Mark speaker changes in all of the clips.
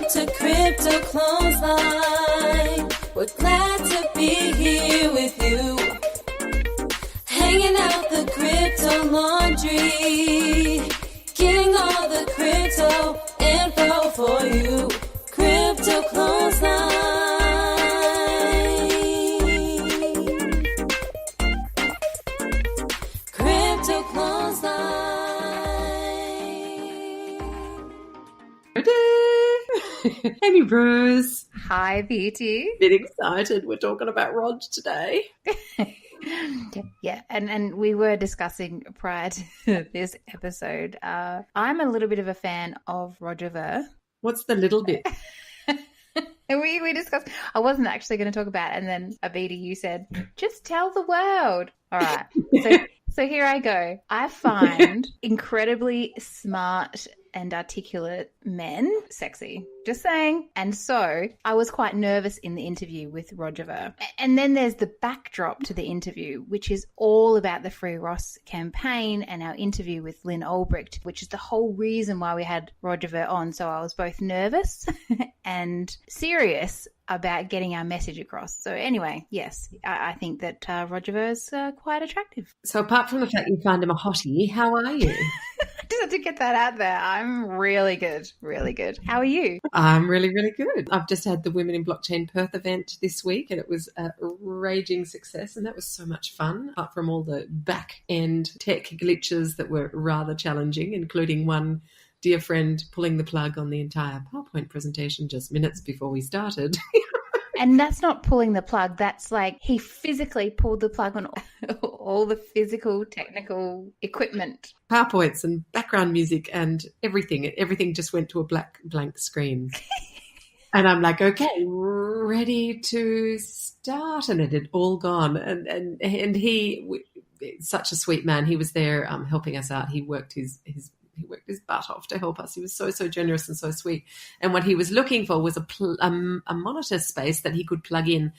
Speaker 1: to crypto-clothesline. We're glad to be here with you. Hanging out the crypto laundry. Getting all the crypto info for you. Crypto-clothesline.
Speaker 2: Amy-Rose.
Speaker 3: Hi, Abheeti.
Speaker 2: Bit excited. We're talking about Rog today.
Speaker 3: Yeah, and we were discussing prior to this episode. I'm a little bit of a fan of Roger.
Speaker 2: What's the little bit?
Speaker 3: We discussed, I wasn't actually going to talk about it, and then Abheeti, you said, just tell the world. All right. So here I go. I find incredibly smart and articulate men sexy. Just saying. And so I was quite nervous in the interview with Roger. And then there's the backdrop to the interview, which is all about the Free Ross campaign and our interview with Lyn-Ulbricht, which is the whole reason why we had Roger on. So I was both nervous and serious about getting our message across. So anyway, yes, I think that Roger is quite attractive.
Speaker 2: So apart from the fact you find him a hottie, how are you?
Speaker 3: Just had to get that out there. I'm really good, really good. How are you?
Speaker 2: I'm really, really good. I've just had the Women in Blockchain Perth event this week, and it was a raging success, and that was so much fun, apart from all the back-end tech glitches that were rather challenging, including one dear friend pulling the plug on the entire PowerPoint presentation just minutes before we started.
Speaker 3: And that's not pulling the plug. That's like he physically pulled the plug on all the physical, technical equipment.
Speaker 2: PowerPoints and background music and everything. Everything just went to a blank screen. And I'm like, okay, ready to start. And it had all gone. And he, such a sweet man. He was there helping us out. He worked his butt off to help us. He was so generous and so sweet. And what he was looking for was a monitor space that he could plug in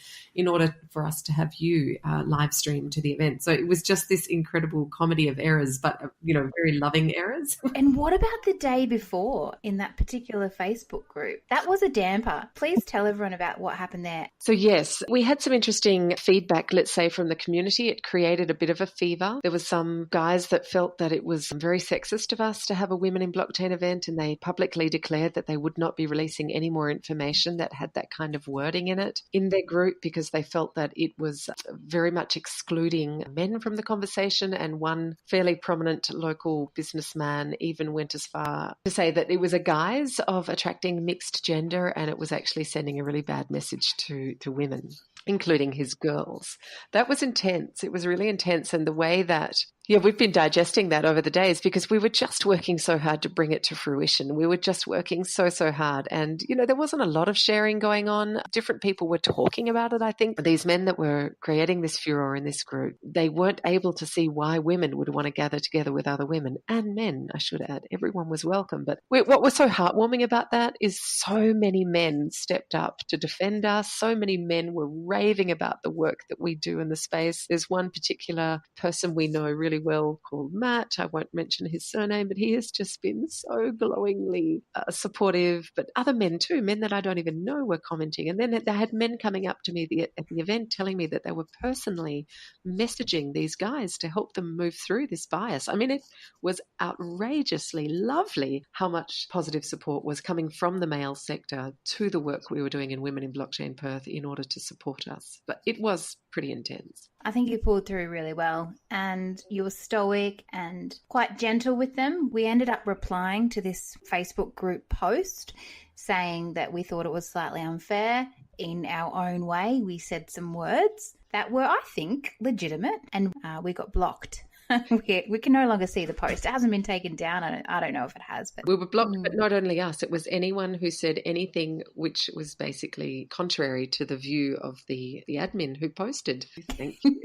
Speaker 2: order for us to have you live stream to the event. So it was just this incredible comedy of errors, but, very loving errors.
Speaker 3: And what about the day before in that particular Facebook group? That was a damper. Please tell everyone about what happened there.
Speaker 4: So yes, we had some interesting feedback, let's say, from the community. It created a bit of a fever. There was some guys that felt that it was very sexist of us to have a Women in Blockchain event, and they publicly declared that they would not be releasing any more information that had that kind of wording in it in their group, because they felt that it was very much excluding men from the conversation. And one fairly prominent local businessman even went as far to say that it was a guise of attracting mixed gender, and it was actually sending a really bad message to women, including his girls. That was intense. It was really intense. And the way that, we've been digesting that over the days, because we were just working so hard to bring it to fruition. We were just working so hard. And, there wasn't a lot of sharing going on. Different people were talking about it, I think. These men that were creating this furor in this group, they weren't able to see why women would want to gather together with other women and men, I should add. Everyone was welcome. But what was so heartwarming about that is so many men stepped up to defend us. So many men were raving about the work that we do in the space. There's one particular person we know really well called Matt. I won't mention his surname, but he has just been so glowingly supportive. But other men too, men that I don't even know, were commenting. And then they had men coming up to me at the event telling me that they were personally messaging these guys to help them move through this bias. I mean, it was outrageously lovely how much positive support was coming from the male sector to the work we were doing in Women in Blockchain Perth in order to support us. But it was pretty intense.
Speaker 3: I think you pulled through really well, and you were stoic and quite gentle with them. We ended up replying to this Facebook group post saying that we thought it was slightly unfair. In our own way, we said some words that were, I think, legitimate, and we got blocked. We can no longer see the post. It hasn't been taken down. I don't know if it has. But
Speaker 4: we were blocked, but not only us. It was anyone who said anything which was basically contrary to the view of the admin who posted. Thank you.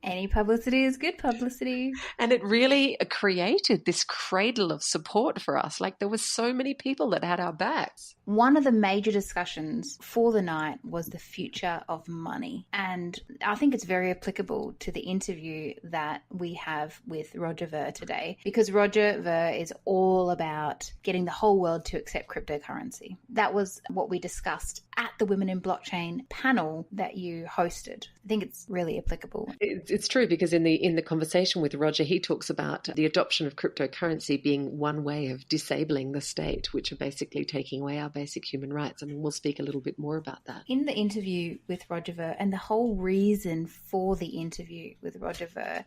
Speaker 3: Any publicity is good publicity.
Speaker 4: And it really created this cradle of support for us. Like, there were so many people that had our backs.
Speaker 3: One of the major discussions for the night was the future of money. And I think it's very applicable to the interview that we have with Roger Ver today, because Roger Ver is all about getting the whole world to accept cryptocurrency. That was what we discussed at the Women in Blockchain panel that you hosted. I think it's really applicable.
Speaker 4: It's true, because in the conversation with Roger, he talks about the adoption of cryptocurrency being one way of disabling the state, which are basically taking away our basic human rights. I mean, we'll speak a little bit more about that.
Speaker 3: In the interview with Roger Ver, and the whole reason for the interview with Roger Ver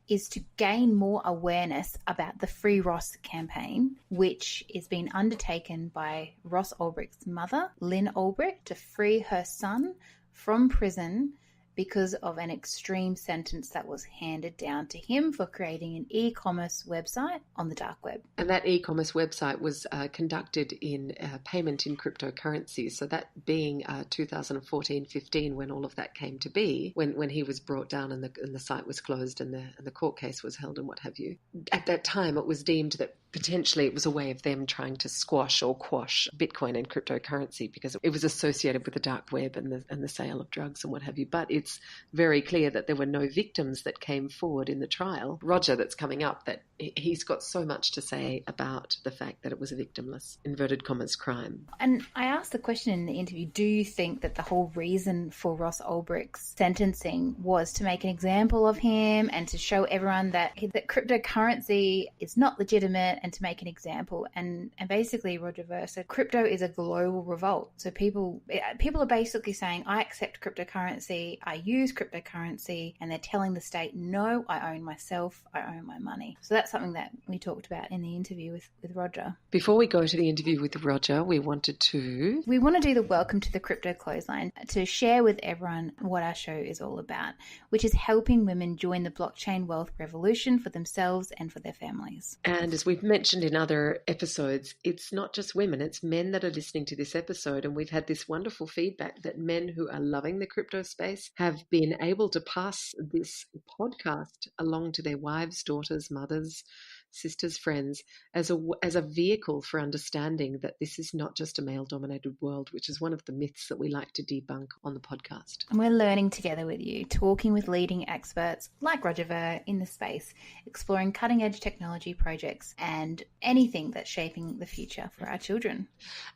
Speaker 3: is to gain more awareness about the Free Ross campaign, which is being undertaken by Ross Ulbricht's mother, lyn-ulbricht, to free her son from prison because of an extreme sentence that was handed down to him for creating an e-commerce website on the dark web.
Speaker 4: And that e-commerce website was conducted in payment in cryptocurrency. So that being 2014-15, when all of that came to be, when he was brought down and the site was closed and the court case was held and what have you. At that time, it was deemed that potentially it was a way of them trying to squash or quash Bitcoin and cryptocurrency because it was associated with the dark web and the sale of drugs and what have you. But it's very clear that there were no victims that came forward in the trial. Roger, that's coming up, that he's got so much to say about the fact that it was a victimless, inverted commas, crime.
Speaker 3: And I asked the question in the interview, do you think that the whole reason for Ross Ulbricht's sentencing was to make an example of him and to show everyone that cryptocurrency is not legitimate, and to make an example? And basically Roger Ver said crypto is a global revolt. So people are basically saying, I accept cryptocurrency, I use cryptocurrency, and they're telling the state, no, I own myself, I own my money. So that's something that we talked about in the interview with Roger.
Speaker 4: Before we go to the interview with Roger, we want to do
Speaker 3: the Welcome to the Crypto Clothesline to share with everyone what our show is all about, which is helping women join the blockchain wealth revolution for themselves and for their families.
Speaker 4: And as we've mentioned in other episodes, it's not just women, it's men that are listening to this episode. And we've had this wonderful feedback that men who are loving the crypto space have been able to pass this podcast along to their wives, daughters, mothers, sisters, friends, as a vehicle for understanding that this is not just a male-dominated world, which is one of the myths that we like to debunk on the podcast.
Speaker 3: And we're learning together with you, talking with leading experts like Roger Ver in the space, exploring cutting-edge technology projects and anything that's shaping the future for our children.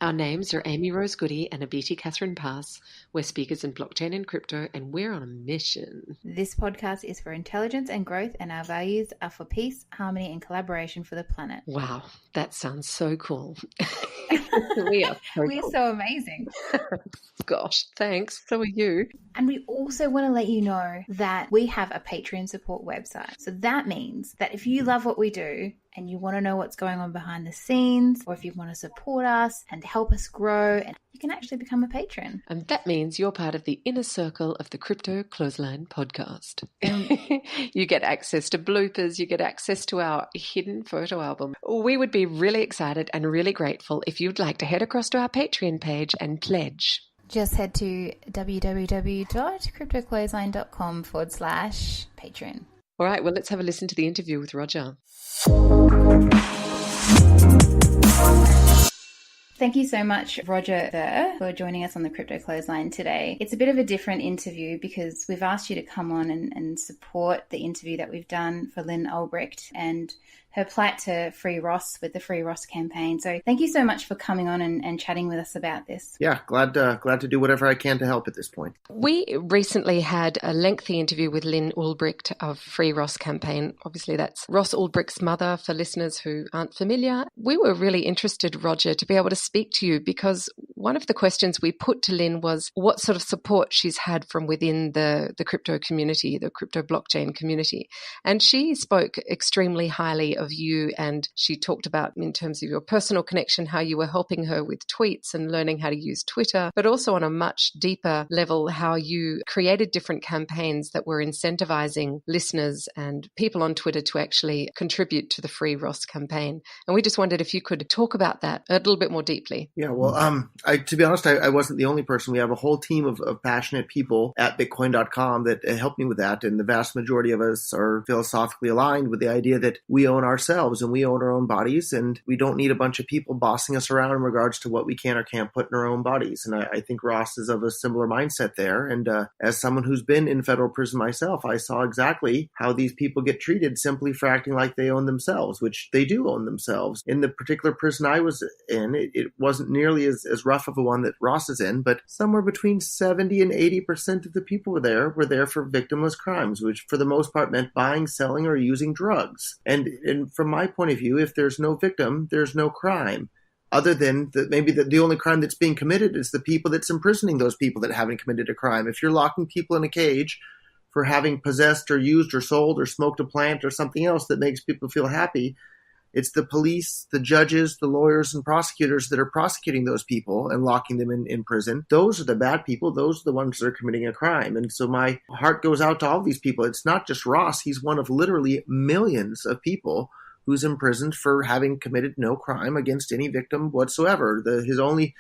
Speaker 4: Our names are Amy-Rose-Goodey and abheeti-kathryn-pass. We're speakers in blockchain and crypto, and we're on a mission.
Speaker 3: This podcast is for intelligence and growth, and our values are for peace, harmony, and collaboration for the planet.
Speaker 4: Wow, that sounds so cool.
Speaker 3: We're so amazing.
Speaker 4: Gosh, thanks. So are you.
Speaker 3: And we also want to let you know that we have a Patreon support website. So that means that if you love what we do and you want to know what's going on behind the scenes, or if you want to support us and help us grow, and you can actually become a patron.
Speaker 4: And that means you're part of the inner circle of the Crypto-Clothesline podcast. You get access to bloopers, you get access to our hidden photo album. We would be really excited and really grateful if you'd like to head across to our Patreon page and pledge.
Speaker 3: Just head to www.cryptoclothesline.com/Patreon.
Speaker 4: All right, well, let's have a listen to the interview with Roger.
Speaker 3: Thank you so much, Roger Ver, for joining us on the Crypto Clothesline today. It's a bit of a different interview because we've asked you to come on and support the interview that we've done for lyn-ulbricht and her plight to free Ross with the Free Ross campaign. So thank you so much for coming on and chatting with us about this.
Speaker 5: Yeah, glad to do whatever I can to help at this point.
Speaker 4: We recently had a lengthy interview with lyn-ulbricht of Free Ross campaign. Obviously, that's Ross Ulbricht's mother for listeners who aren't familiar. We were really interested, Roger, to be able to speak to you because one of the questions we put to Lyn was what sort of support she's had from within the crypto community, the crypto blockchain community. And she spoke extremely highly of you, and she talked about, in terms of your personal connection, how you were helping her with tweets and learning how to use Twitter, but also on a much deeper level, how you created different campaigns that were incentivizing listeners and people on Twitter to actually contribute to the Free Ross campaign. And we just wondered if you could talk about that a little bit more deeply.
Speaker 5: Yeah, well, To be honest, I wasn't the only person. We have a whole team of passionate people at Bitcoin.com that helped me with that. And the vast majority of us are philosophically aligned with the idea that we own ourselves and we own our own bodies. And we don't need a bunch of people bossing us around in regards to what we can or can't put in our own bodies. And I think Ross is of a similar mindset there. And as someone who's been in federal prison myself, I saw exactly how these people get treated simply for acting like they own themselves, which they do own themselves. In the particular prison I was in, it wasn't nearly as rough of a one that Ross is in, but somewhere between 70 and 80% of the people were there for victimless crimes, which for the most part meant buying, selling, or using drugs. And from my point of view, if there's no victim, there's no crime. Other than maybe the only crime that's being committed is the people that's imprisoning those people that haven't committed a crime. If you're locking people in a cage for having possessed or used or sold or smoked a plant or something else that makes people feel happy, it's the police, the judges, the lawyers, and prosecutors that are prosecuting those people and locking them in prison. Those are the bad people. Those are the ones that are committing a crime. And so my heart goes out to all these people. It's not just Ross. He's one of literally millions of people who's imprisoned for having committed no crime against any victim whatsoever. His only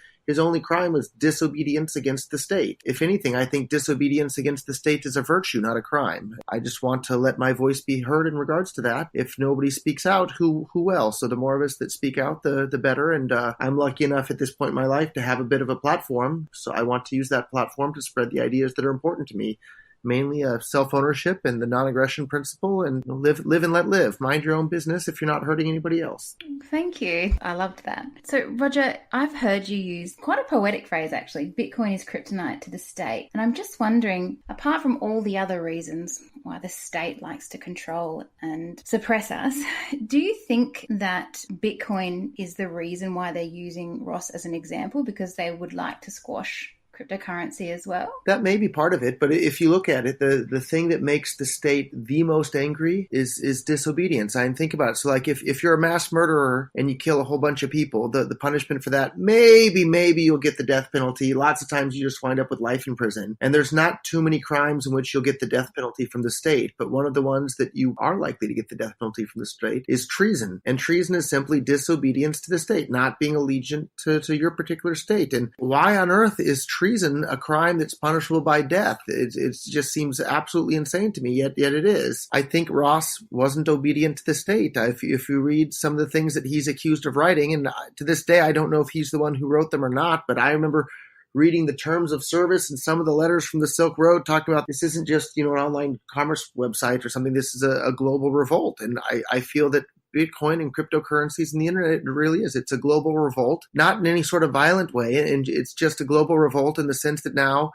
Speaker 5: crime was disobedience against the state. If anything, I think disobedience against the state is a virtue, not a crime. I just want to let my voice be heard in regards to that. If nobody speaks out, who will? So the more of us that speak out, the better. And I'm lucky enough at this point in my life to have a bit of a platform. So I want to use that platform to spread the ideas that are important to me. Mainly self-ownership and the non-aggression principle, and live and let live. Mind your own business if you're not hurting anybody else.
Speaker 3: Thank you. I loved that. So, Roger, I've heard you use quite a poetic phrase, actually. Bitcoin is kryptonite to the state. And I'm just wondering, apart from all the other reasons why the state likes to control and suppress us, do you think that Bitcoin is the reason why they're using Ross as an example? Because they would like to squash cryptocurrency as well?
Speaker 5: That may be part of it, but if you look at it, the thing that makes the state the most angry is disobedience. I mean, think about it. So like if you're a mass murderer and you kill a whole bunch of people, the punishment for that, maybe you'll get the death penalty. Lots of times you just wind up with life in prison. And there's not too many crimes in which you'll get the death penalty from the state. But one of the ones that you are likely to get the death penalty from the state is treason. And treason is simply disobedience to the state, not being allegiant to your particular state. And why on earth is treason a crime that's punishable by death? It just seems absolutely insane to me, yet it is. I think Ross wasn't obedient to the state. If you read some of the things that he's accused of writing, and to this day I don't know if he's the one who wrote them or not, but I remember reading the terms of service and some of the letters from the Silk Road talking about this isn't just an online commerce website or something. This is a global revolt. And I feel that Bitcoin and cryptocurrencies and the internet, it really is. It's a global revolt, not in any sort of violent way. And it's just a global revolt in the sense that now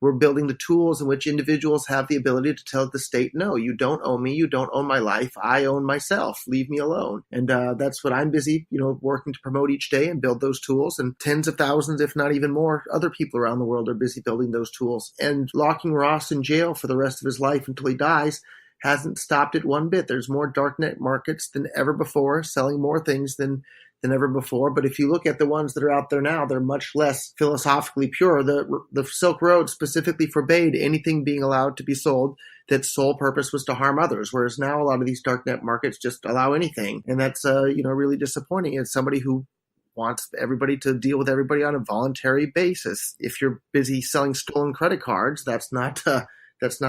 Speaker 5: we're building the tools in which individuals have the ability to tell the state, no, you don't own me. You don't own my life. I own myself. Leave me alone. And that's what I'm busy, working to promote each day and build those tools. And tens of thousands, if not even more, other people around the world are busy building those tools. And locking Ross in jail for the rest of his life until he dies hasn't stopped it one bit. There's more darknet markets than ever before, selling more things than ever before. But if you look at the ones that are out there now, they're much less philosophically pure. The Silk Road specifically forbade anything being allowed to be sold that sole purpose was to harm others, whereas now a lot of these darknet markets just allow anything. And that's really disappointing. It's somebody who wants everybody to deal with everybody on a voluntary basis. If you're busy selling stolen credit cards, that's not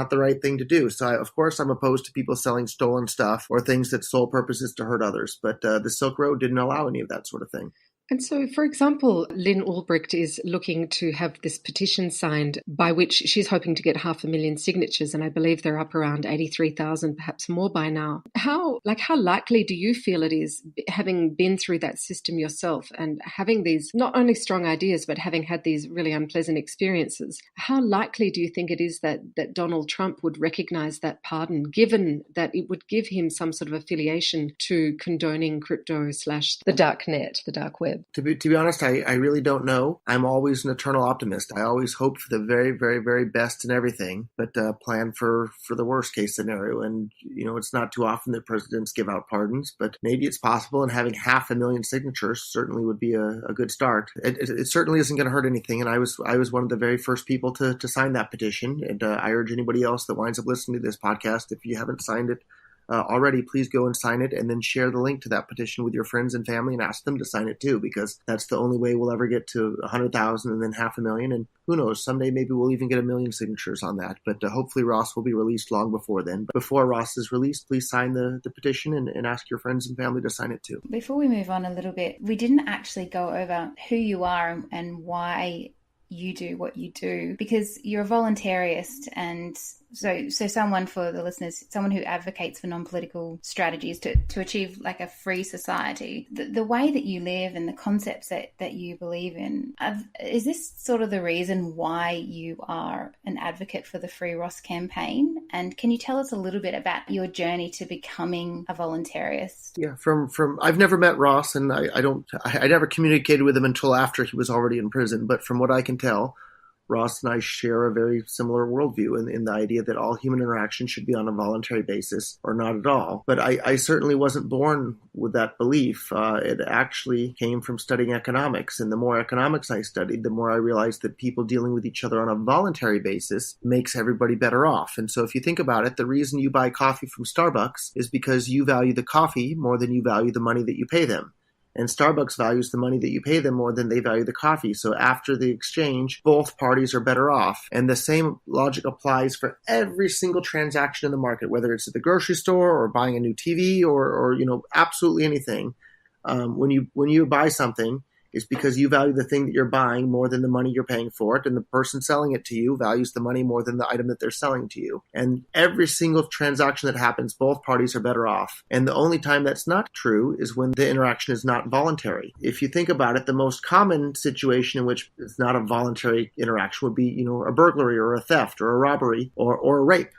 Speaker 5: the right thing to do. So, of course, I'm opposed to people selling stolen stuff or things that sole purpose is to hurt others. But the Silk Road didn't allow any of that sort of thing.
Speaker 4: And so, for example, lyn-Ulbricht is looking to have this petition signed by which she's hoping to get 500,000 signatures. And I believe they're up around 83,000, perhaps more by now. How likely do you feel it is, having been through that system yourself and having these not only strong ideas, but having had these really unpleasant experiences? How likely do you think it is that Donald Trump would recognize that pardon, given that it would give him some sort of affiliation to condoning crypto / the dark net, the dark web?
Speaker 5: To be honest, I really don't know. I'm always an eternal optimist. I always hope for the very, very, very best in everything, but plan for the worst case scenario. And, it's not too often that presidents give out pardons, but maybe it's possible. And having 500,000 signatures certainly would be a good start. It certainly isn't going to hurt anything. And I was one of the very first people to sign that petition. And I urge anybody else that winds up listening to this podcast, if you haven't signed it, already, please go and sign it, and then share the link to that petition with your friends and family and ask them to sign it too, because that's the only way we'll ever get to 100,000 and then 500,000. And who knows, someday maybe we'll even get 1 million signatures on that. But hopefully Ross will be released long before then. But before Ross is released, please sign the petition and ask your friends and family to sign it too.
Speaker 3: Before we move on a little bit, we didn't actually go over who you are and why you do what you do, because you're a voluntarist, and so someone, for the listeners, someone who advocates for non-political strategies to achieve like a free society. The way that you live and the concepts that you believe in, is this sort of the reason why you are an advocate for the Free Ross campaign? And can you tell us a little bit about your journey to becoming a voluntarist?
Speaker 5: Yeah, from I've never met Ross, and I never communicated with him until after he was already in prison. But from what I can tell, Ross and I share a very similar worldview in the idea that all human interaction should be on a voluntary basis or not at all. But I certainly wasn't born with that belief. It actually came from studying economics. And the more economics I studied, the more I realized that people dealing with each other on a voluntary basis makes everybody better off. And so if you think about it, the reason you buy coffee from Starbucks is because you value the coffee more than you value the money that you pay them. And Starbucks values the money that you pay them more than they value the coffee. So after the exchange, both parties are better off. And the same logic applies for every single transaction in the market, whether it's at the grocery store or buying a new TV or absolutely anything. When you buy something, it's because you value the thing that you're buying more than the money you're paying for it, and the person selling it to you values the money more than the item that they're selling to you. And every single transaction that happens, both parties are better off. And the only time that's not true is when the interaction is not voluntary. If you think about it, the most common situation in which it's not a voluntary interaction would be, a burglary or a theft or a robbery or a rape.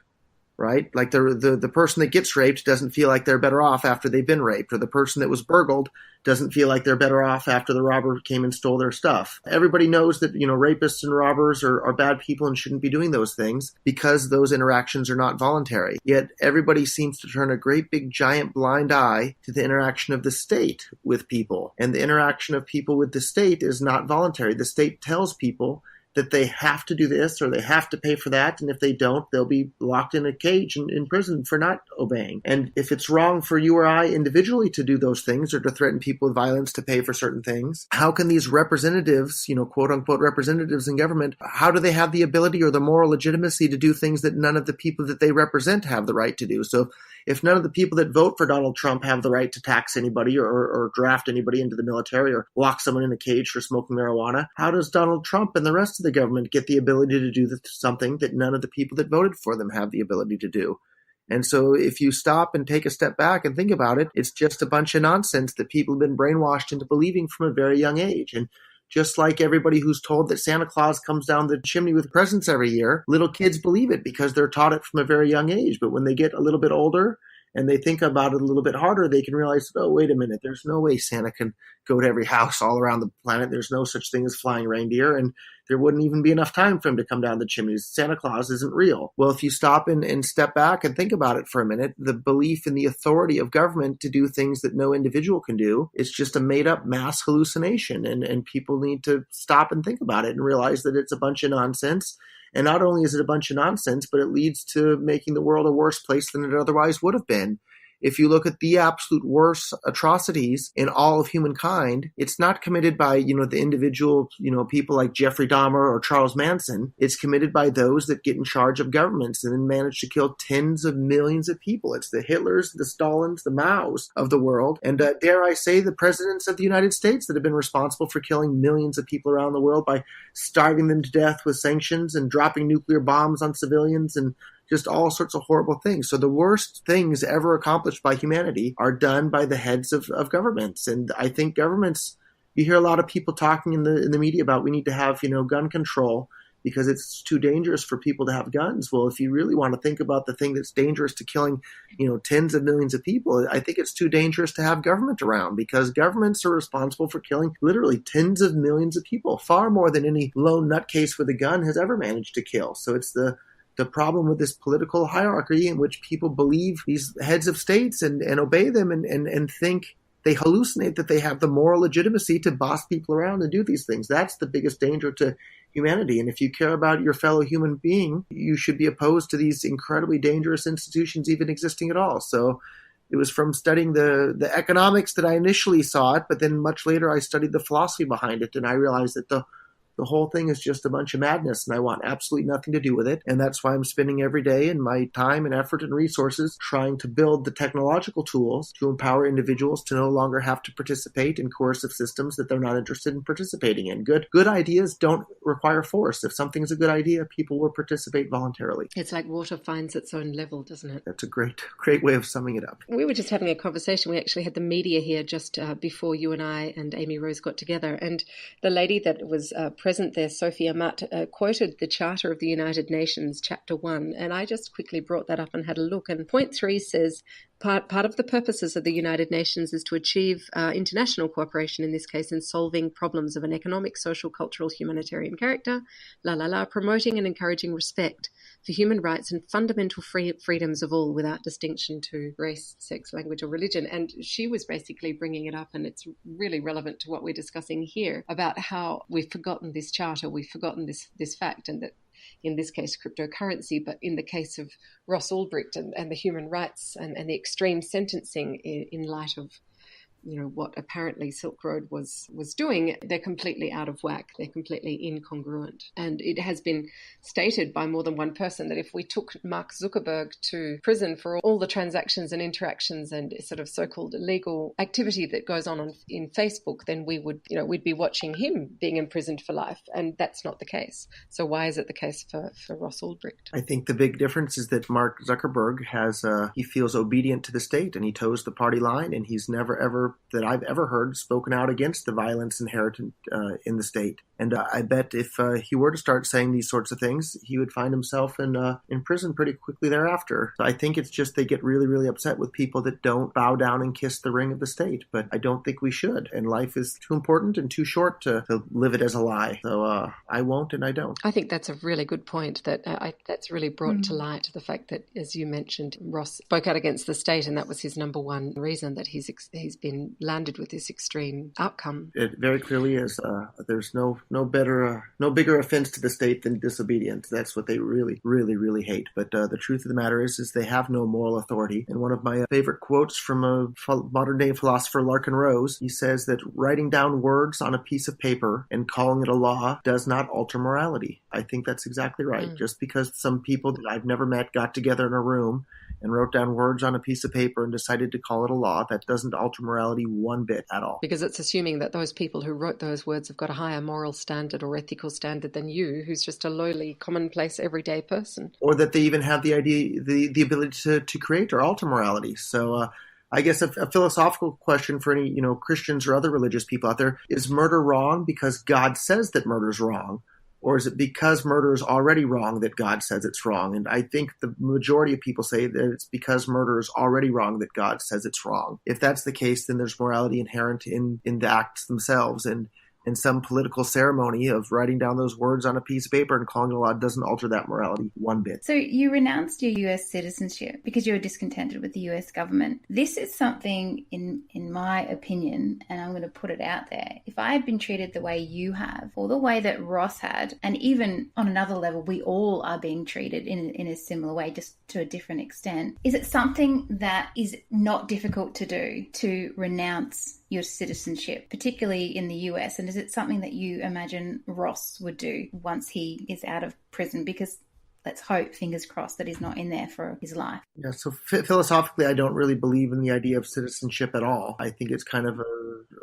Speaker 5: Right? Like the person that gets raped doesn't feel like they're better off after they've been raped, or the person that was burgled doesn't feel like they're better off after the robber came and stole their stuff. Everybody knows that, rapists and robbers are bad people and shouldn't be doing those things because those interactions are not voluntary. Yet everybody seems to turn a great big giant blind eye to the interaction of the state with people. And the interaction of people with the state is not voluntary. The state tells people that they have to do this or they have to pay for that. And if they don't, they'll be locked in a cage in prison for not obeying. And if it's wrong for you or I individually to do those things or to threaten people with violence to pay for certain things, how can these representatives, quote unquote representatives in government, how do they have the ability or the moral legitimacy to do things that none of the people that they represent have the right to do? So if none of the people that vote for Donald Trump have the right to tax anybody or draft anybody into the military or lock someone in a cage for smoking marijuana, how does Donald Trump and the rest of the government get the ability to do something that none of the people that voted for them have the ability to do? And so if you stop and take a step back and think about it, it's just a bunch of nonsense that people have been brainwashed into believing from a very young age. And just like everybody who's told that Santa Claus comes down the chimney with presents every year, little kids believe it because they're taught it from a very young age. But when they get a little bit older and they think about it a little bit harder, they can realize, oh, wait a minute, there's no way Santa can go to every house all around the planet. There's no such thing as flying reindeer, and there wouldn't even be enough time for him to come down the chimneys. Santa Claus isn't real. Well, if you stop and step back and think about it for a minute, the belief in the authority of government to do things that no individual can do, it's just a made-up mass hallucination, and people need to stop and think about it and realize that it's a bunch of nonsense. And not only is it a bunch of nonsense, but it leads to making the world a worse place than it otherwise would have been. If you look at the absolute worst atrocities in all of humankind, it's not committed by, the individual, people like Jeffrey Dahmer or Charles Manson. It's committed by those that get in charge of governments and then manage to kill tens of millions of people. It's the Hitlers, the Stalins, the Maos of the world. And dare I say, the presidents of the United States that have been responsible for killing millions of people around the world by starving them to death with sanctions and dropping nuclear bombs on civilians and just all sorts of horrible things. So the worst things ever accomplished by humanity are done by the heads of governments. And I think governments, you hear a lot of people talking in the media about we need to have, gun control because it's too dangerous for people to have guns. Well, if you really want to think about the thing that's dangerous to killing, tens of millions of people, I think it's too dangerous to have government around because governments are responsible for killing literally tens of millions of people, far more than any lone nutcase with a gun has ever managed to kill. So it's the problem with this political hierarchy in which people believe these heads of states and obey them and think they hallucinate that they have the moral legitimacy to boss people around and do these things. That's the biggest danger to humanity. And if you care about your fellow human being, you should be opposed to these incredibly dangerous institutions even existing at all. So it was from studying the economics that I initially saw it, but then much later I studied the philosophy behind it, and I realized that the whole thing is just a bunch of madness, and I want absolutely nothing to do with it. And that's why I'm spending every day and my time and effort and resources trying to build the technological tools to empower individuals to no longer have to participate in coercive systems that they're not interested in participating in. Good ideas don't require force. If something's a good idea, people will participate voluntarily.
Speaker 4: It's like water finds its own level, doesn't it?
Speaker 5: That's a great way of summing it up.
Speaker 4: We were just having a conversation. We actually had the media here just before you and I and Amy Rose got together. And the lady that was present there, Sophie Amat, quoted the Charter of the United Nations, Chapter 1, and I just quickly brought that up and had a look. And point 3 says, Part of the purposes of the United Nations is to achieve international cooperation, in this case, in solving problems of an economic, social, cultural, humanitarian character, promoting and encouraging respect for human rights and fundamental freedoms of all without distinction to race, sex, language, or religion. And she was basically bringing it up, and it's really relevant to what we're discussing here about how we've forgotten this charter, we've forgotten this fact, and that in this case cryptocurrency, but in the case of Ross Ulbricht and the human rights and the extreme sentencing in light of what apparently Silk Road was doing, they're completely out of whack. They're completely incongruent. And it has been stated by more than one person that if we took Mark Zuckerberg to prison for all the transactions and interactions and sort of so-called illegal activity that goes on in Facebook, then we would, we'd be watching him being imprisoned for life. And that's not the case. So why is it the case for Ross Ulbricht?
Speaker 5: I think the big difference is that Mark Zuckerberg he feels obedient to the state, and he toes the party line, and he's never ever that I've ever heard spoken out against the violence inherent in the state. And I bet if he were to start saying these sorts of things, he would find himself in prison pretty quickly thereafter. So I think it's just they get really, really upset with people that don't bow down and kiss the ring of the state. But I don't think we should. And life is too important and too short to live it as a lie. So I won't and I don't.
Speaker 4: I think that's a really good point. That's really brought to light the fact that, as you mentioned, Ross spoke out against the state, and that was his number one reason that he's been landed with this extreme outcome.
Speaker 5: It very clearly is. There's no bigger offense to the state than disobedience. That's what they really, really, really hate. But the truth of the matter is they have no moral authority. And one of my favorite quotes from a modern day philosopher, Larkin Rose, he says that writing down words on a piece of paper and calling it a law does not alter morality. I think that's exactly right. Just because some people that I've never met got together in a room and wrote down words on a piece of paper and decided to call it a law, that doesn't alter morality one bit at all.
Speaker 4: Because it's assuming that those people who wrote those words have got a higher moral standard or ethical standard than you, who's just a lowly, commonplace, everyday person.
Speaker 5: Or that they even have the ability to create or alter morality. So I guess a philosophical question for any Christians or other religious people out there, is murder wrong because God says that murder's wrong? Or is it because murder is already wrong that God says it's wrong? And I think the majority of people say that it's because murder is already wrong that God says it's wrong. If that's the case, then there's morality inherent in the acts themselves. And some political ceremony of writing down those words on a piece of paper and calling it a law doesn't alter that morality one bit.
Speaker 3: So you renounced your US citizenship because you were discontented with the US government. This is something, in my opinion, and I'm going to put it out there, if I had been treated the way you have, or the way that Ross had, and even on another level, we all are being treated in a similar way, just to a different extent, is it something that is not difficult to do, to renounce your citizenship, particularly in the US? And is it something that you imagine Ross would do once he is out of prison? Because let's hope, fingers crossed, that he's not in there for his life.
Speaker 5: Yeah, so philosophically, I don't really believe in the idea of citizenship at all. I think it's kind of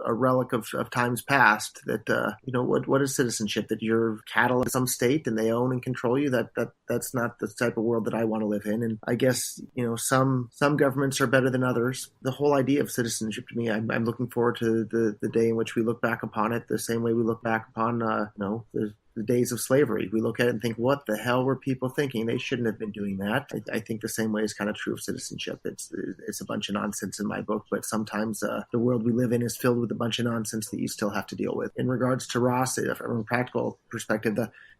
Speaker 5: a relic of times past that, what is citizenship? That you're cattle in some state and they own and control you? That's not the type of world that I want to live in. And I guess, some governments are better than others. The whole idea of citizenship to me, I'm looking forward to the day in which we look back upon it the same way we look back upon, the the days of slavery. We look at it and think, what the hell were people thinking? They shouldn't have been doing that. I think the same way is kind of true of citizenship. It's a bunch of nonsense in my book, but sometimes the world we live in is filled with a bunch of nonsense that you still have to deal with. In regards to Ross, from a practical perspective,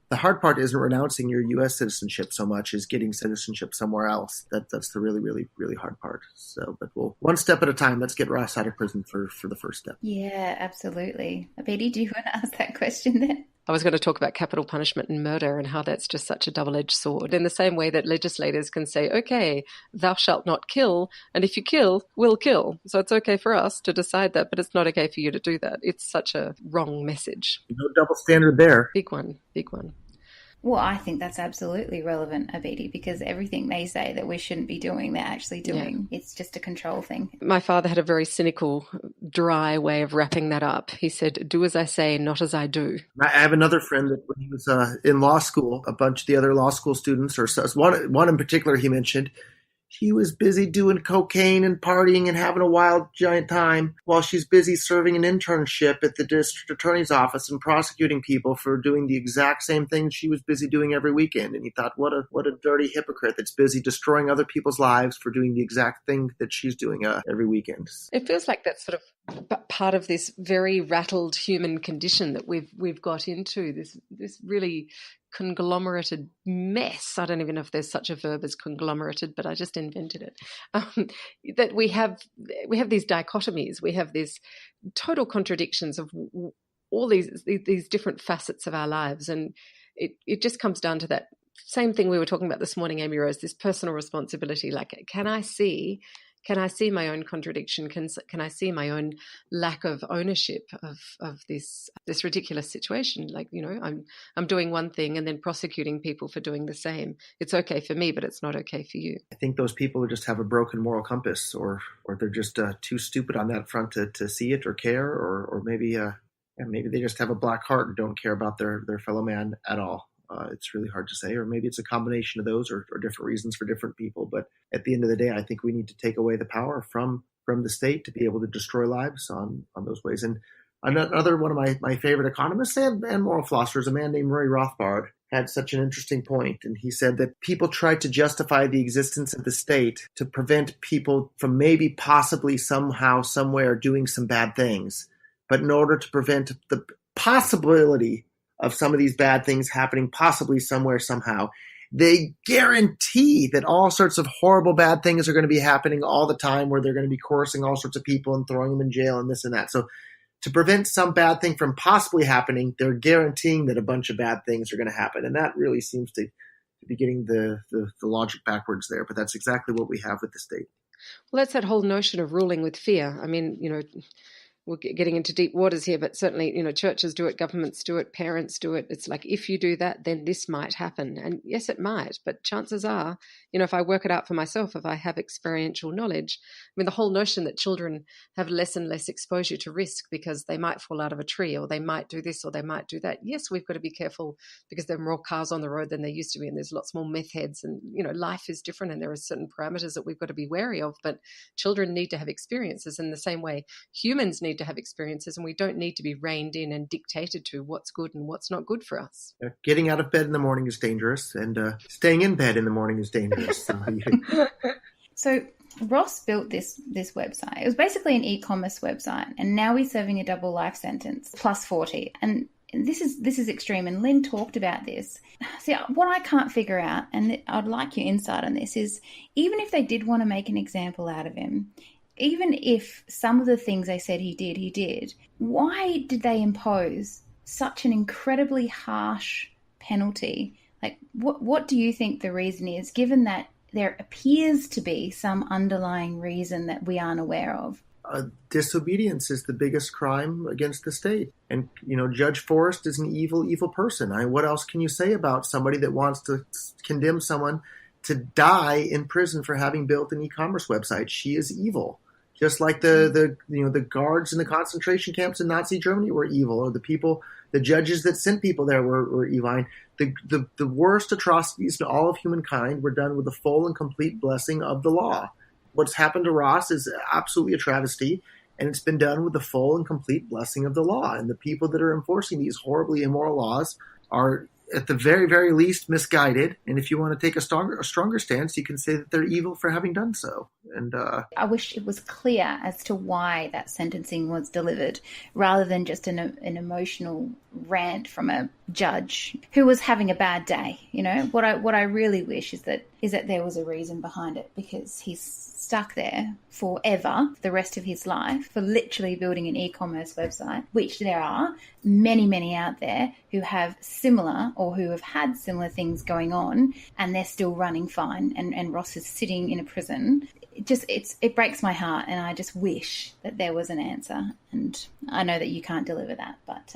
Speaker 5: the hard part isn't renouncing your U.S. citizenship so much as getting citizenship somewhere else. That's the really, really, really hard part. So, but we'll one step at a time. Let's get Ross out of prison for the first step.
Speaker 3: Yeah, absolutely. Abheeti, do you want to ask that question then?
Speaker 4: I was going to talk about capital punishment and murder and how that's just such a double-edged sword. In the same way that legislators can say, okay, thou shalt not kill, and if you kill, we'll kill. So it's okay for us to decide that, but it's not okay for you to do that. It's such a wrong message.
Speaker 5: No double standard there.
Speaker 4: Big one, big one.
Speaker 3: Well, I think that's absolutely relevant, Abheeti, because everything they say that we shouldn't be doing, they're actually doing. Yeah. It's just a control thing.
Speaker 4: My father had a very cynical, dry way of wrapping that up. He said, do as I say, not as I do.
Speaker 5: I have another friend that when he was in law school, a bunch of the other law school students, or one in particular he mentioned, he was busy doing cocaine and partying and having a wild giant time while she's busy serving an internship at the district attorney's office and prosecuting people for doing the exact same thing she was busy doing every weekend. And he thought, what a dirty hypocrite that's busy destroying other people's lives for doing the exact thing that she's doing every weekend.
Speaker 4: It feels like that's sort of part of this very rattled human condition that we've got into, this really conglomerated mess. I don't even know if there's such a verb as conglomerated, but I just invented it. That we have these dichotomies. We have these total contradictions of all these different facets of our lives, and it just comes down to that same thing we were talking about this morning, Amy Rose. This personal responsibility. Like, can I see my own contradiction? Can I see my own lack of ownership of this ridiculous situation? Like, I'm doing one thing and then prosecuting people for doing the same. It's okay for me, but it's not okay for you.
Speaker 5: I think those people just have a broken moral compass, or they're just too stupid on that front to see it or care, or maybe they just have a black heart and don't care about their fellow man at all. It's really hard to say, or maybe it's a combination of those or different reasons for different people. But at the end of the day, I think we need to take away the power from the state to be able to destroy lives on those ways. And another one of my favorite economists and moral philosophers, a man named Murray Rothbard, had such an interesting point. And he said that people try to justify the existence of the state to prevent people from maybe possibly somehow, somewhere doing some bad things. But in order to prevent the possibility of some of these bad things happening possibly somewhere, somehow, they guarantee that all sorts of horrible bad things are going to be happening all the time, where they're going to be coercing all sorts of people and throwing them in jail and this and that. So to prevent some bad thing from possibly happening, they're guaranteeing that a bunch of bad things are going to happen. And that really seems to be getting the logic backwards there. But that's exactly what we have with the state.
Speaker 4: Well, that's that whole notion of ruling with fear. I mean, we're getting into deep waters here, but certainly, churches do it, governments do it, parents do it. It's like, if you do that, then this might happen. And yes, it might, but chances are, if I work it out for myself, if I have experiential knowledge, the whole notion that children have less and less exposure to risk because they might fall out of a tree, or they might do this, or they might do that. Yes, we've got to be careful because there are more cars on the road than there used to be, and there's lots more meth heads, and, life is different, and there are certain parameters that we've got to be wary of, but children need to have experiences in the same way humans need to have experiences, and we don't need to be reined in and dictated to what's good and what's not good for us.
Speaker 5: Getting out of bed in the morning is dangerous, and staying in bed in the morning is dangerous.
Speaker 3: So Ross built this website. It was basically an e-commerce website, and now he's serving a double life sentence plus 40. And this is extreme. And Lynn talked about this. See, what I can't figure out, and I'd like your insight on this, is even if they did want to make an example out of him, even if some of the things they said he did, why did they impose such an incredibly harsh penalty? Like, what do you think the reason is, given that there appears to be some underlying reason that we aren't aware of?
Speaker 5: Disobedience is the biggest crime against the state. And, Judge Forrest is an evil, evil person. What else can you say about somebody that wants to condemn someone to die in prison for having built an e-commerce website? She is evil. Just like the guards in the concentration camps in Nazi Germany were evil, or the judges that sent people there were evil. The worst atrocities to all of humankind were done with the full and complete blessing of the law. What's happened to Ross is absolutely a travesty, And it's been done with the full and complete blessing of the law. And the people that are enforcing these horribly immoral laws are, at the very, very least, misguided. And if you want to take a stronger stance, you can say that they're evil for having done so. And
Speaker 3: I wish it was clear as to why that sentencing was delivered, rather than just an emotional rant from a judge who was having a bad day. You know, what I really wish is that there was a reason behind it, because he's stuck there forever, the rest of his life, for literally building an e-commerce website, which there are many, many out there who have similar or who have had similar things going on, and they're still running fine. And Ross is sitting in a prison. It breaks my heart, and I just wish that there was an answer. And I know that you can't deliver that, but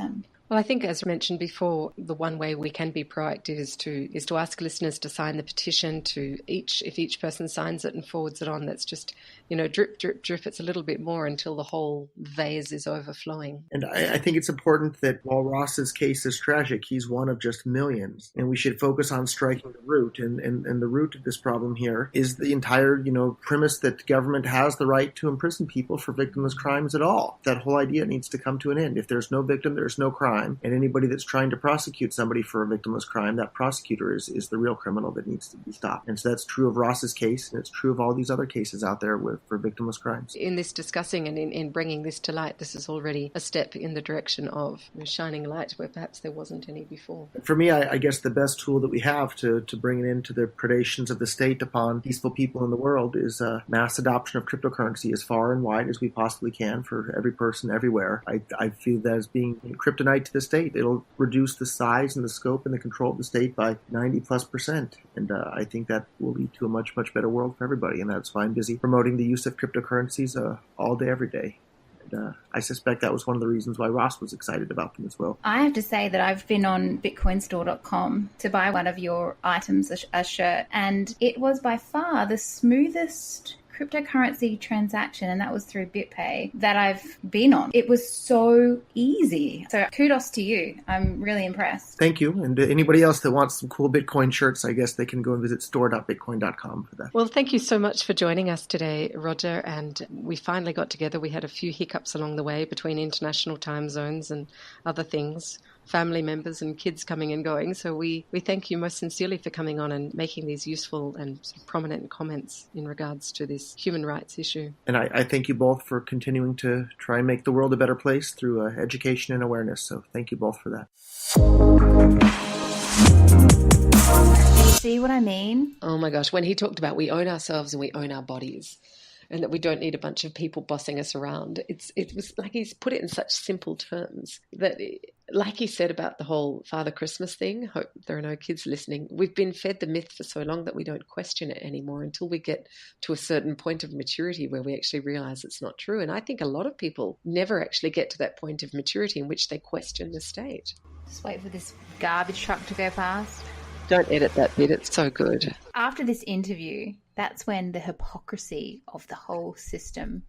Speaker 4: well, I think, as mentioned before, the one way we can be proactive is to ask listeners to sign the petition. If each person signs it and forwards it on, that's just, drip, drip, drip. It's a little bit more until the whole vase is overflowing.
Speaker 5: And I think it's important that while Ross's case is tragic, he's one of just millions, and we should focus on striking the root. And the root of this problem here is the entire, premise that government has the right to imprison people for victimless crimes at all. That whole idea needs to come to an end. If there's no victim, there's no crime. And anybody that's trying to prosecute somebody for a victimless crime, that prosecutor is the real criminal that needs to be stopped. And so that's true of Ross's case, and it's true of all these other cases out there for victimless crimes.
Speaker 4: In this discussing and in bringing this to light, this is already a step in the direction of shining light where perhaps there wasn't any before.
Speaker 5: For me, I guess the best tool that we have to bring an end to the predations of the state upon peaceful people in the world is mass adoption of cryptocurrency as far and wide as we possibly can for every person everywhere. I feel that as being kryptonite to the state. It'll reduce the size and the scope and the control of the state by 90+%. And I think that will lead to a much, much better world for everybody. And that's why I'm busy promoting the use of cryptocurrencies all day, every day. And I suspect that was one of the reasons why Ross was excited about them as well.
Speaker 3: I have to say that I've been on bitcoinstore.com to buy one of your items, a shirt, and it was by far the smoothest cryptocurrency transaction, and that was through BitPay, that I've been on. It was so easy. So kudos to you. I'm really impressed.
Speaker 5: Thank you. And anybody else that wants some cool Bitcoin shirts, I guess they can go and visit store.bitcoin.com for that.
Speaker 4: Well, thank you so much for joining us today, Roger. And we finally got together. We had a few hiccups along the way between international time zones and other things, family members and kids coming and going. So we thank you most sincerely for coming on and making these useful and prominent comments in regards to this human rights issue.
Speaker 5: And I thank you both for continuing to try and make the world a better place through education and awareness. So thank you both for that.
Speaker 3: You see what I mean?
Speaker 4: Oh my gosh, when he talked about we own ourselves and we own our bodies, and that we don't need a bunch of people bossing us around. It was like he's put it in such simple terms that, like he said about the whole Father Christmas thing, hope there are no kids listening, we've been fed the myth for so long that we don't question it anymore until we get to a certain point of maturity where we actually realize it's not true. And I think a lot of people never actually get to that point of maturity in which they question the state.
Speaker 3: Just wait for this garbage truck to go past.
Speaker 4: Don't edit that bit, it's so good.
Speaker 3: After this interview, that's when the hypocrisy of the whole system.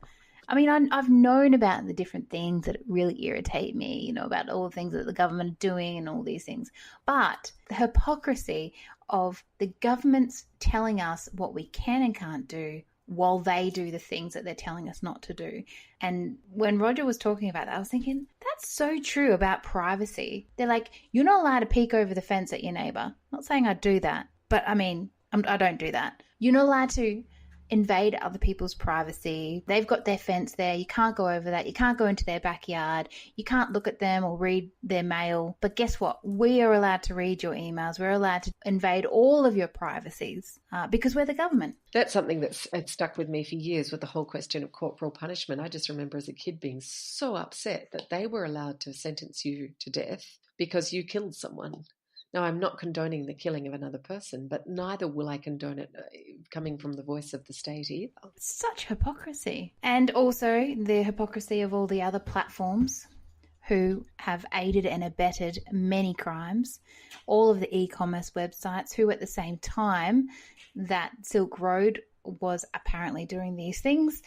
Speaker 3: I mean, I've known about the different things that really irritate me, about all the things that the government are doing and all these things. But the hypocrisy of the government's telling us what we can and can't do while they do the things that they're telling us not to do. And when Roger was talking about that, I was thinking, that's so true about privacy. They're like, you're not allowed to peek over the fence at your neighbor. I'm not saying I do that, but I mean, I don't do that. You're not allowed to invade other people's privacy. They've got their fence there. You can't go over that. You can't go into their backyard. You can't look at them or read their mail. But guess what? We are allowed to read your emails. We're allowed to invade all of your privacies because we're the government.
Speaker 4: That's something that's stuck with me for years with the whole question of corporal punishment. I just remember as a kid being so upset that they were allowed to sentence you to death because you killed someone. Now, I'm not condoning the killing of another person, but neither will I condone it coming from the voice of the state either.
Speaker 3: Such hypocrisy. And also the hypocrisy of all the other platforms who have aided and abetted many crimes, all of the e-commerce websites who at the same time that Silk Road was apparently doing these things,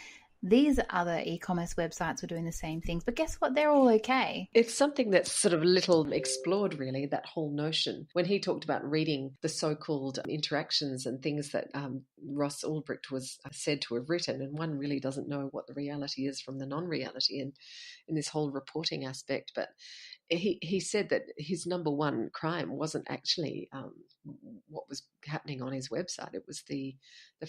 Speaker 3: These other e-commerce websites were doing the same things, but guess what? They're all okay.
Speaker 4: It's something that's sort of little explored, really, that whole notion. When he talked about reading the so-called interactions and things that Ross Ulbricht was said to have written, and one really doesn't know what the reality is from the non-reality in this whole reporting aspect. But he said that his number one crime wasn't actually what was happening on his website. It was the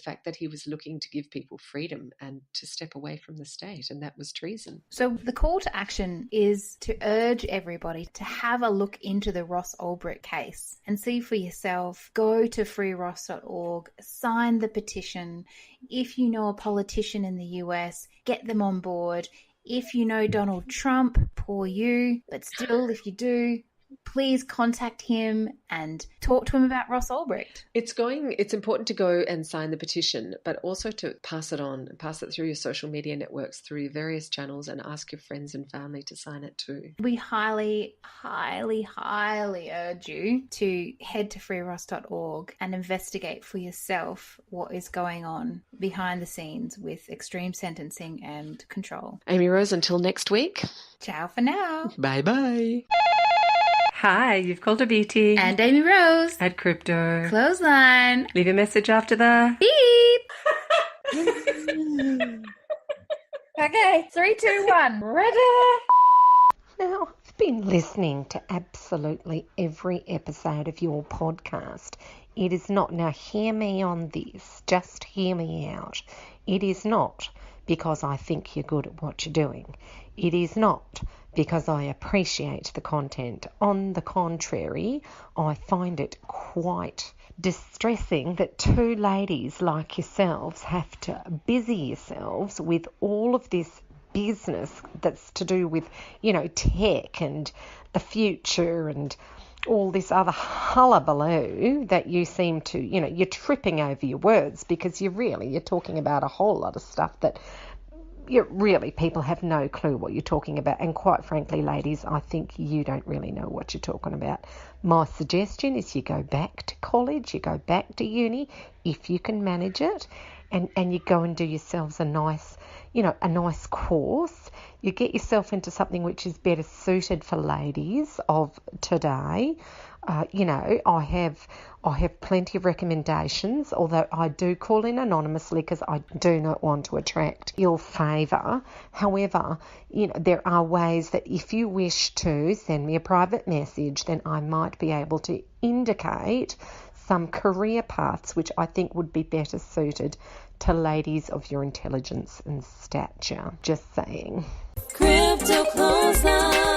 Speaker 4: fact that he was looking to give people freedom and to step away from the state, and that was treason.
Speaker 3: So the call to action is to urge everybody to have a look into the Ross Ulbricht case and see for yourself. Go to freeross.org, sign the petition. If you know a politician in the US, get them on board. If you know Donald Trump, poor you, but still, if you do, please contact him and talk to him about Ross Ulbricht.
Speaker 4: It's important to go and sign the petition, but also to pass it on, pass it through your social media networks, through your various channels, and ask your friends and family to sign it too.
Speaker 3: We highly, highly, highly urge you to head to freeross.org and investigate for yourself what is going on behind the scenes with extreme sentencing and control.
Speaker 4: Amy Rose, until next week.
Speaker 3: Ciao for now.
Speaker 4: Bye-bye.
Speaker 6: Hi, you've called abheeti
Speaker 3: And Amy Rose
Speaker 6: at Crypto-Clothesline.
Speaker 3: Clothesline.
Speaker 6: Leave a message after the
Speaker 3: Beep. Okay, 3, 2, 1. Ready?
Speaker 7: Now, I've been listening to absolutely every episode of your podcast. It is not, now hear me on this, just hear me out. It is not because I think you're good at what you're doing. It is not because I appreciate the content. On the contrary, I find it quite distressing that two ladies like yourselves have to busy yourselves with all of this business that's to do with, tech and the future and all this other hullabaloo that you seem to, you're tripping over your words because you're talking about a whole lot of stuff that people have no clue what you're talking about. And quite frankly, ladies, I think you don't really know what you're talking about. My suggestion is you go back to college, you go back to uni, if you can manage it, and you go and do yourselves a nice course. You get yourself into something which is better suited for ladies of today. I have plenty of recommendations, although I do call in anonymously because I do not want to attract ill favour. However, there are ways that if you wish to send me a private message, then I might be able to indicate some career paths which I think would be better suited to ladies of your intelligence and stature. Just saying.
Speaker 1: Crypto-clothesline.